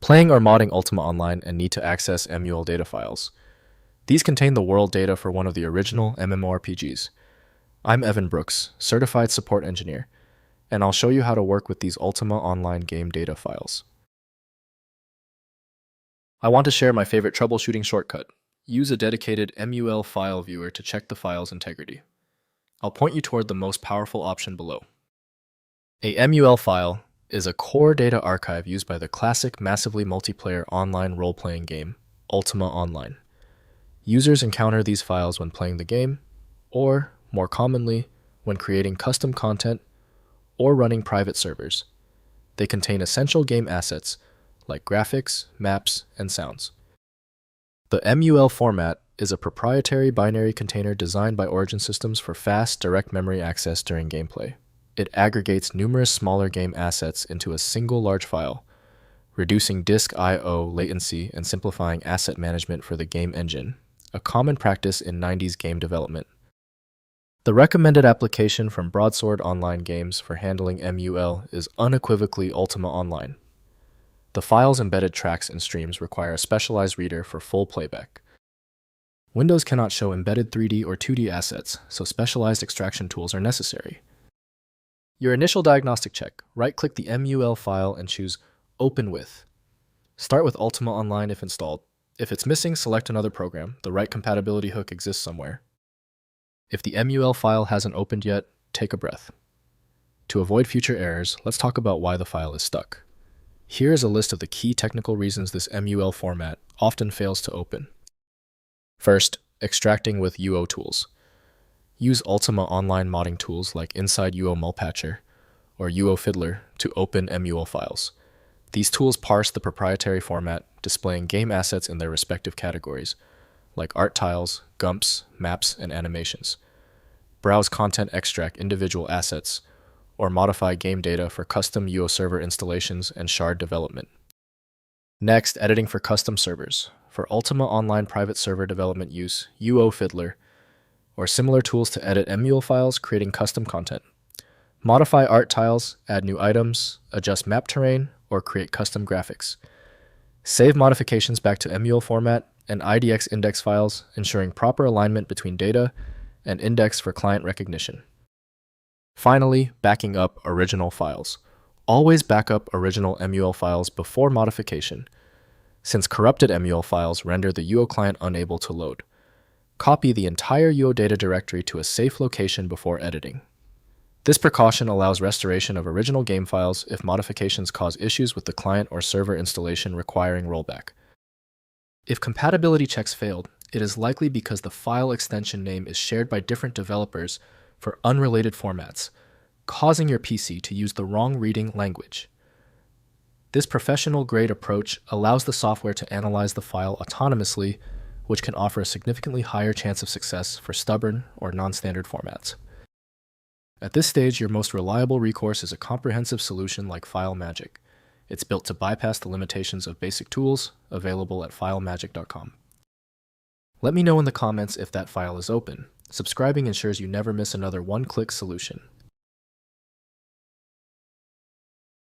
Playing or modding Ultima Online and need to access MUL data files. These contain the world data for one of the original MMORPGs. I'm Evan Brooks, Certified Support Engineer, and I'll show you how to work with these Ultima Online game data files. I want to share my favorite troubleshooting shortcut. Use a dedicated MUL file viewer to check the file's integrity. I'll point you toward the most powerful option below. A MUL file is a core data archive used by the classic massively multiplayer online role-playing game, Ultima Online. Users encounter these files when playing the game, or, more commonly, when creating custom content or running private servers. They contain essential game assets like graphics, maps, and sounds. The MUL format is a proprietary binary container designed by Origin Systems for fast, direct memory access during gameplay. It aggregates numerous smaller game assets into a single large file, reducing disk I/O latency and simplifying asset management for the game engine, a common practice in 90s game development. The recommended application from Broadsword Online Games for handling MUL is unequivocally Ultima Online. The file's embedded tracks and streams require a specialized reader for full playback. Windows cannot show embedded 3D or 2D assets, so specialized extraction tools are necessary. Your initial diagnostic check, right-click the MUL file and choose Open With. Start with Ultima Online if installed. If it's missing, select another program. The right compatibility hook exists somewhere. If the MUL file hasn't opened yet, take a breath. To avoid future errors, let's talk about why the file is stuck. Here is a list of the key technical reasons this MUL format often fails to open. First, extracting with UO tools. Use Ultima Online modding tools like Inside UO Mulpatcher or UO Fiddler to open MUL files. These tools parse the proprietary format, displaying game assets in their respective categories, like art tiles, gumps, maps, and animations. Browse content, extract individual assets, or modify game data for custom UO server installations and shard development. Next, editing for custom servers. For Ultima Online private server development use, UO Fiddler, or similar tools to edit MUL files, creating custom content. Modify art tiles, add new items, adjust map terrain, or create custom graphics. Save modifications back to MUL format and IDX index files, ensuring proper alignment between data and index for client recognition. Finally, backing up original files. Always back up original MUL files before modification, since corrupted MUL files render the UO client unable to load. Copy the entire UO data directory to a safe location before editing. This precaution allows restoration of original game files if modifications cause issues with the client or server installation requiring rollback. If compatibility checks failed, it is likely because the file extension name is shared by different developers for unrelated formats, causing your PC to use the wrong reading language. This professional-grade approach allows the software to analyze the file autonomously, which can offer a significantly higher chance of success for stubborn or non-standard formats. At this stage, your most reliable recourse is a comprehensive solution like FileMagick. It's built to bypass the limitations of basic tools available at filemagick.com. Let me know in the comments if that file is open. Subscribing ensures you never miss another one-click solution.